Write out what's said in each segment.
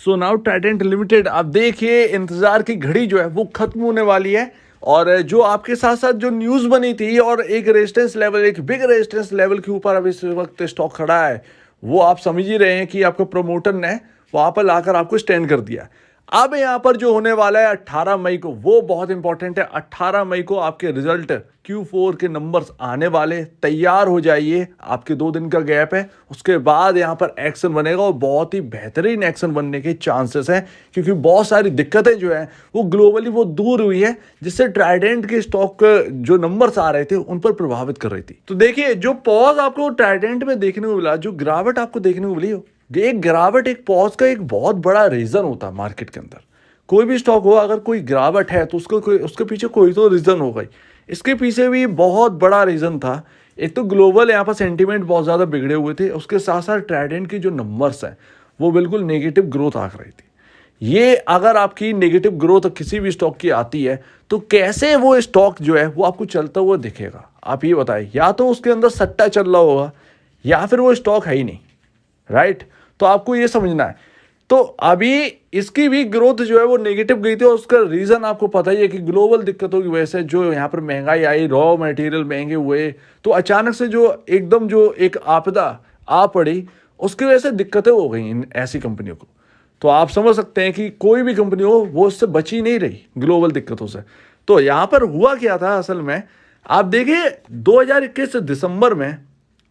So now Trident limited, आप देखिए इंतजार की घड़ी जो है वो खत्म होने वाली है। और जो आपके साथ साथ जो न्यूज़ बनी थी और एक रेजिस्टेंस लेवल, एक बिग रेजिस्टेंस लेवल के ऊपर अब इस वक्त स्टॉक खड़ा है, वो आप समझ ही रहे हैं कि आपका प्रमोटर ने वहां पर लाकर आपको स्टैंड कर दिया। अब यहाँ पर जो होने वाला है 18 मई को, वो बहुत इंपॉर्टेंट है। 18 मई को आपके रिजल्ट Q4 के नंबर्स आने वाले, तैयार हो जाइए। आपके 2 दिन का गैप है, उसके बाद यहाँ पर एक्शन बनेगा और बहुत ही बेहतरीन एक्शन बनने के चांसेस हैं, क्योंकि बहुत सारी दिक्कतें जो हैं वो ग्लोबली वो दूर हुई है, जिससे ट्राइडेंट के स्टॉक जो नंबर्स आ रहे थे उन पर प्रभावित कर रही थी। तो देखिए, जो पॉज आपको ट्राइडेंट में देखने को मिला, जो गिरावट आपको देखने को मिली, एक गिरावट, एक पॉज का एक बहुत बड़ा रीजन होता है मार्केट के अंदर। कोई भी स्टॉक हो, अगर कोई गिरावट है तो उसके पीछे कोई तो रीजन होगा ही। इसके पीछे भी बहुत बड़ा रीजन था। एक तो ग्लोबल यहाँ पर सेंटीमेंट बहुत ज़्यादा बिगड़े हुए थे, उसके साथ साथ ट्राइडेंट की जो नंबर्स हैं वो बिल्कुल नेगेटिव ग्रोथ आ रही थी। ये अगर आपकी नेगेटिव ग्रोथ किसी भी स्टॉक की आती है तो कैसे वो स्टॉक जो है वो आपको चलता हुआ दिखेगा, आप ये बताइए। या तो उसके अंदर सट्टा चल रहा होगा या फिर वो स्टॉक है ही नहीं, राइट। तो आपको ये समझना है। तो अभी इसकी भी ग्रोथ जो है वो नेगेटिव गई थी, और उसका रीज़न आपको पता ही है कि ग्लोबल दिक्कतों की वजह से जो यहाँ पर महंगाई आई, रॉ मटेरियल महंगे हुए, तो अचानक से जो एकदम जो एक आपदा आ पड़ी, उसकी वजह से दिक्कतें हो गई इन ऐसी कंपनियों को। तो आप समझ सकते हैं कि कोई भी कंपनी हो वो उससे बची नहीं रही ग्लोबल दिक्कतों से। तो यहाँ पर हुआ क्या था असल में, आप देखिए 2021 दिसंबर में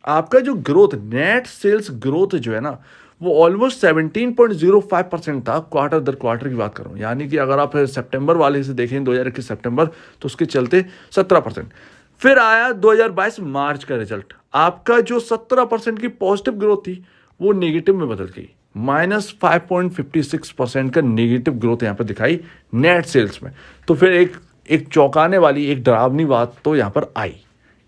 आपका जो ग्रोथ, नेट सेल्स ग्रोथ जो है ना, वो ऑलमोस्ट 17.05% था। क्वार्टर दर क्वार्टर की बात करूं, यानी कि अगर आप सितंबर वाले से देखें 2021 सितंबर, तो उसके चलते 17%। फिर आया 2022 मार्च का रिजल्ट, आपका जो 17% की पॉजिटिव ग्रोथ थी वो नेगेटिव में बदल गई। -5.56% का नेगेटिव ग्रोथ यहाँ पर दिखाई नेट सेल्स में। तो फिर एक चौंकाने वाली, एक डरावनी बात तो यहाँ पर आई,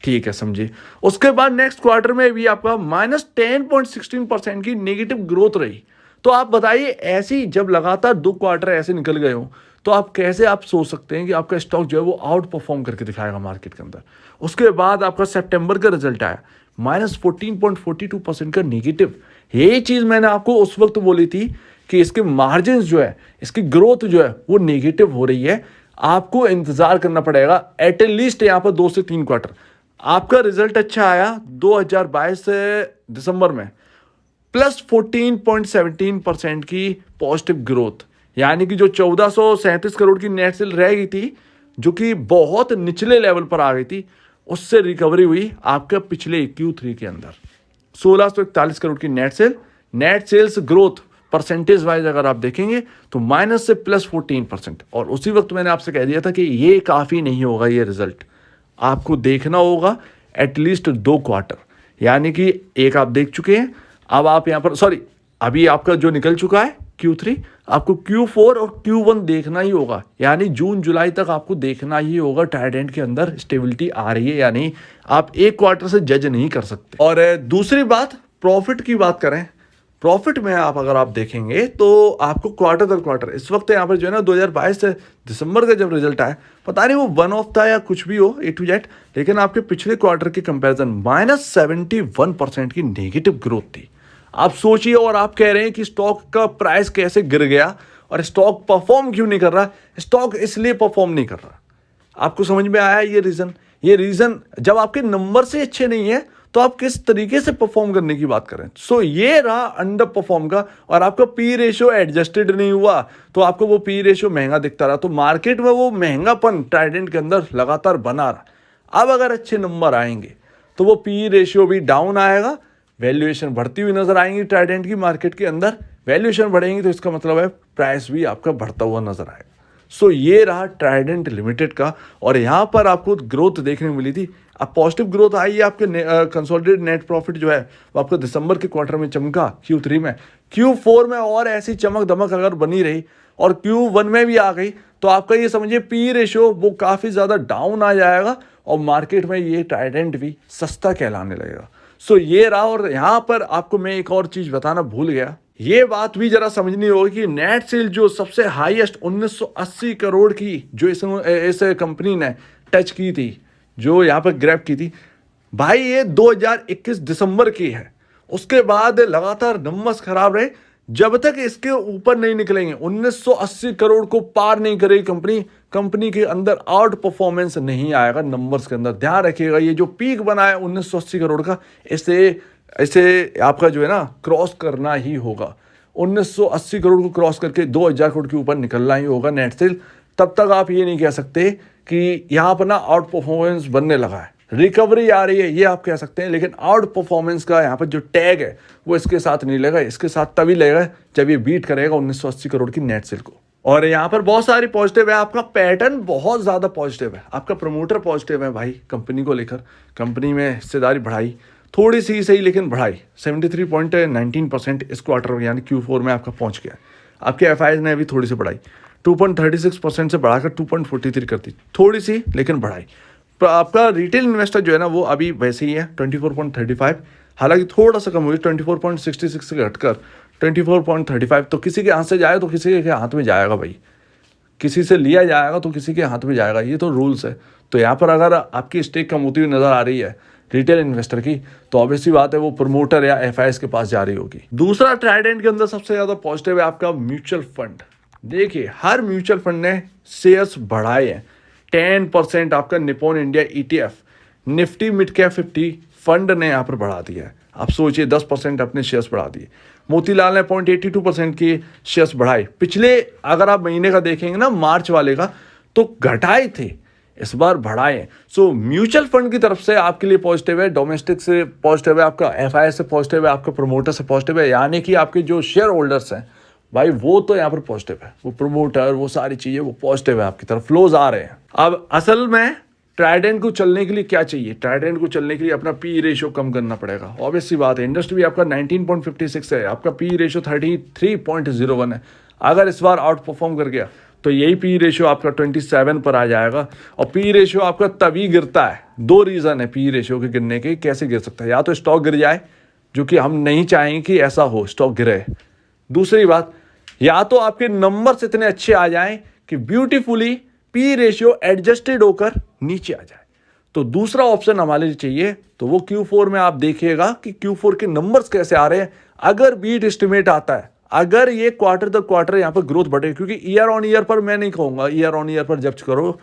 ठीक है, समझिए। उसके बाद नेक्स्ट क्वार्टर में भी आपका -10.16% की नेगेटिव ग्रोथ रही। तो आप बताइए, ऐसी जब लगातार 2 क्वार्टर ऐसे निकल गए हो, तो आप कैसे आप सोच सकते हैं कि आपका स्टॉक जो है वो आउट परफॉर्म करके दिखाएगा मार्केट के अंदर। उसके बाद आपका सितंबर का रिजल्ट आया -14.42% का नेगेटिव। यही चीज़ मैंने आपको उस वक्त बोली थी कि इसके मार्जिन जो है, इसकी ग्रोथ जो है वो नेगेटिव हो रही है। आपको इंतजार करना पड़ेगा एटलीस्ट यहाँ पर 2 से 3 क्वार्टर। आपका रिजल्ट अच्छा आया 2022 दिसंबर में, +14.17% की पॉजिटिव ग्रोथ, यानी कि जो 1437 करोड़ की नेट सेल रह गई थी, जो कि बहुत निचले लेवल पर आ गई थी, उससे रिकवरी हुई आपके पिछले Q3 के अंदर। 1641 करोड़ की net sales growth percentage wise अगर आप देखेंगे तो माइनस से +14%। और उसी वक्त मैंने आपसे कह दिया था कि ये काफ़ी नहीं होगा, ये रिजल्ट आपको देखना होगा एटलीस्ट 2 क्वार्टर। यानी कि एक आप देख चुके हैं, अब आप यहाँ पर अभी आपका जो निकल चुका है Q3, आपको Q4 और Q1 देखना ही होगा। यानी जून जुलाई तक आपको देखना ही होगा ट्राइडेंट के अंदर स्टेबिलिटी आ रही है या नहीं। आप एक क्वार्टर से जज नहीं कर सकते। और दूसरी बात, प्रॉफिट की बात करें, प्रॉफिट में अगर आप देखेंगे तो आपको क्वार्टर दर क्वार्टर इस वक्त यहाँ पर जो है ना 2022 से दिसंबर का जब रिजल्ट आया, पता नहीं वो वन ऑफ था या कुछ भी हो A to Z, लेकिन आपके पिछले क्वार्टर के कंपैरिजन -71% की नेगेटिव ग्रोथ थी। आप सोचिए, और आप कह रहे हैं कि स्टॉक का प्राइस कैसे गिर गया और स्टॉक परफॉर्म क्यों नहीं कर रहा। स्टॉक इसलिए परफॉर्म नहीं कर रहा, आपको समझ में आया ये रीज़न। ये रीज़न जब आपके नंबर से अच्छे नहीं है तो आप किस तरीके से परफॉर्म करने की बात करें। सो ये रहा अंडर परफॉर्म का। और आपका पी रेशियो एडजस्टेड नहीं हुआ तो आपको वो पी रेशियो महंगा दिखता रहा, तो मार्केट में वो महंगापन ट्राइडेंट के अंदर लगातार बना रहा। अब अगर अच्छे नंबर आएंगे तो वो पी रेशियो भी डाउन आएगा, वैल्यूएशन बढ़ती हुई नजर आएंगी ट्राइडेंट की मार्केट के अंदर। वैल्यूएशन बढ़ेंगी तो इसका मतलब है प्राइस भी आपका बढ़ता हुआ नजर आएगा। सो ये रहा ट्राइडेंट लिमिटेड का। और यहाँ पर आपको ग्रोथ देखने को मिली थी। अब पॉजिटिव ग्रोथ आई है, आपके कंसोलिडेटेड नेट प्रॉफिट जो है वो आपको दिसंबर के क्वार्टर में चमका Q3 में। Q4 में और ऐसी चमक दमक अगर बनी रही और Q1 में भी आ गई तो आपका ये समझिए पी रेशियो वो काफ़ी ज़्यादा डाउन आ जाएगा और मार्केट में ये ट्राइडेंट भी सस्ता कहलाने लगेगा। सो ये रहा। और यहाँ पर आपको मैं एक और चीज़ बताना भूल गया, ये बात भी जरा समझनी होगी कि नेट सेल जो सबसे हाईएस्ट 1980 करोड़ की जो इस कंपनी ने टच की थी, जो यहाँ पर ग्रैब की थी, भाई ये 2021 दिसंबर की है। उसके बाद लगातार नंबर्स खराब रहे। जब तक इसके ऊपर नहीं निकलेंगे, 1980 करोड़ को पार नहीं करेगी कंपनी के अंदर आउट परफॉर्मेंस नहीं आएगा नंबर्स के अंदर। ध्यान रखिएगा, ये जो पीक बना है 1980 करोड़ का, इसे आपका जो है ना क्रॉस करना ही होगा। 1980 करोड़ को क्रॉस करके 2000 करोड़ के ऊपर निकलना ही होगा नेट सेल। तब तक आप ये नहीं कह सकते कि यहाँ पर ना आउट परफॉर्मेंस बनने लगा है, रिकवरी आ रही है, ये आप कह सकते हैं। लेकिन आउट परफॉर्मेंस का यहाँ पर जो टैग है वो इसके साथ नहीं लगेगा, इसके साथ तभी लगेगा जब ये बीट करेगा 1980 करोड़ की नेट सेल को। और यहाँ पर बहुत सारी पॉजिटिव है, आपका पैटर्न बहुत ज़्यादा पॉजिटिव है, आपका प्रमोटर पॉजिटिव है भाई कंपनी को लेकर। कंपनी में हिस्सेदारी बढ़ाई, थोड़ी सी सही लेकिन बढ़ाई, 73.19% इस क्वार्टर यानी Q4 में आपका पहुँच गया। आपके एफआईज ने भी थोड़ी सी बढ़ाई, 2.36% से बढ़ाकर 2.43 कर दी, थोड़ी सी लेकिन बढ़ाई। आपका रिटेल इन्वेस्टर जो है ना वो अभी वैसे ही है 24.35, हालांकि थोड़ा सा कम हुई 24.66 से घटकर 24.35। तो किसी के हाथ से जाएगा तो किसी के हाथ में जाएगा भाई, किसी से लिया जाएगा तो किसी के हाथ में जाएगा, ये तो रूल्स है। तो यहाँ पर अगर आपकी स्टेक कम होती हुई नजर आ रही है रिटेल इन्वेस्टर की, तो ऑब्वियसली बात है वो प्रमोटर या एफआईएस के पास जा रही होगी। दूसरा ट्राइडेंट के अंदर सबसे ज्यादा पॉजिटिव है आपका म्यूचुअल फंड। देखिए हर म्यूचुअल फंड ने शेयर्स बढ़ाए हैं, 10% आपका Nippon India ETF, Nifty mid cap 50 fund ने यहाँ पर बढ़ा दिया है। आप सोचिए 10% अपने शेयर्स बढ़ा दिए। मोतीलाल ने 0.82% की शेयर्स बढ़ाए। पिछले अगर आप महीने का देखेंगे ना मार्च वाले का, तो घटाए थे, इस बार बढ़ाए। सो म्यूचुअल फंड की तरफ से आपके लिए पॉजिटिव है, डोमेस्टिक से पॉजिटिव है, आपका एफआईएस से पॉजिटिव है, आपका प्रमोटर से पॉजिटिव है, यानी कि आपके जो शेयर होल्डर्स हैं भाई वो तो यहाँ पर पॉजिटिव है, वो प्रमोटर वो सारी चीजें वो पॉजिटिव है, आपकी तरफ फ्लोज आ रहे हैं। अब असल में ट्राइडेंट को चलने के लिए क्या चाहिए? ट्राइडेंट को चलने के लिए अपना पी रेशियो कम करना पड़ेगा, ऑब्वियस सी बात है। इंडस्ट्री भी आपका 19.56 है, आपका पी रेशियो 33.01 है। अगर इस बार आउट परफॉर्म कर गया तो यही पी रेशियो आपका 27 पर आ जाएगा। और पी रेशियो आपका तभी गिरता है, दो रीज़न है पी रेशियो के गिरने के। कैसे गिर सकता है? या तो स्टॉक गिर जाए, जो कि हम नहीं चाहेंगे कि ऐसा हो, स्टॉक गिरे। दूसरी बात, या तो आपके नंबर्स इतने अच्छे आ जाएं कि ब्यूटीफुली पी रेशियो एडजस्टेड होकर नीचे आ जाए। तो दूसरा ऑप्शन हमारे लिए चाहिए, तो वो Q4 में आप देखिएगा कि Q4 के नंबर्स कैसे आ रहे हैं। अगर बीट एस्टिमेट आता है, अगर ये क्वार्टर द क्वार्टर यहाँ पर ग्रोथ बढ़े, क्योंकि ईयर ऑन ईयर पर मैं नहीं कहूँगा, ईयर ऑन ईयर पर जब करो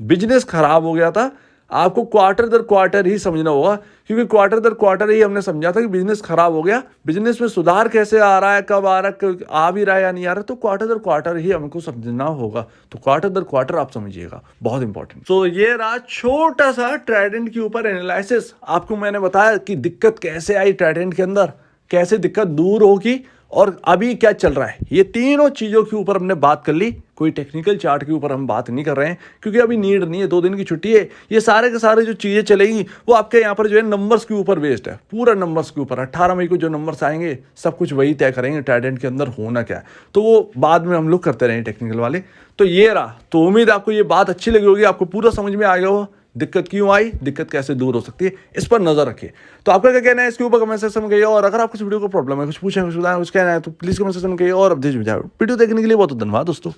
बिजनेस खराब हो गया था, आपको क्वार्टर दर क्वार्टर ही समझना होगा, क्योंकि क्वार्टर दर क्वार्टर ही हमने समझा था कि बिजनेस खराब हो गया। बिजनेस में सुधार कैसे आ रहा है, कब आ रहा है, आ भी रहा है या नहीं आ रहा, तो क्वार्टर दर क्वार्टर ही हमको समझना होगा। तो क्वार्टर दर क्वार्टर आप समझिएगा, बहुत इंपॉर्टेंट। तो ये रहा छोटा सा ट्राइडेंट के ऊपर एनालिसिस। आपको मैंने बताया कि दिक्कत कैसे आई ट्राइडेंट के अंदर, कैसे दिक्कत दूर होगी और अभी क्या चल रहा है। ये तीनों चीज़ों के ऊपर हमने बात कर ली। कोई टेक्निकल चार्ट के ऊपर हम बात नहीं कर रहे हैं, क्योंकि अभी नीड नहीं है, 2 दिन की छुट्टी है। ये सारे के सारे जो चीज़ें चलेंगी वो आपके यहाँ पर जो है नंबर्स के ऊपर बेस्ड है, पूरा नंबर्स के ऊपर। 18 मई को जो नंबर्स आएंगे सब कुछ वही तय करेंगे ट्राइडेंट के अंदर होना क्या है, तो वो बाद में हम लोग करते रहेंगे टेक्निकल वाले। तो ये रहा। तो उम्मीद आपको ये बात अच्छी लगी होगी, आपको पूरा समझ में आ गया हो दिक्कत क्यों आई, दिक्कत कैसे दूर हो सकती है, इस पर नजर रखिए। तो आपका क्या कहना है इसके ऊपर कमेंट सेक्शन में कहिए। और अगर आपको इस वीडियो को प्रॉब्लम है, कुछ पूछे, कुछ बताएं, कुछ कहना है, तो प्लीज कमेंट सेक्शन में कहिए। और अब वीडियो देखने के लिए बहुत धन्यवाद दोस्तों।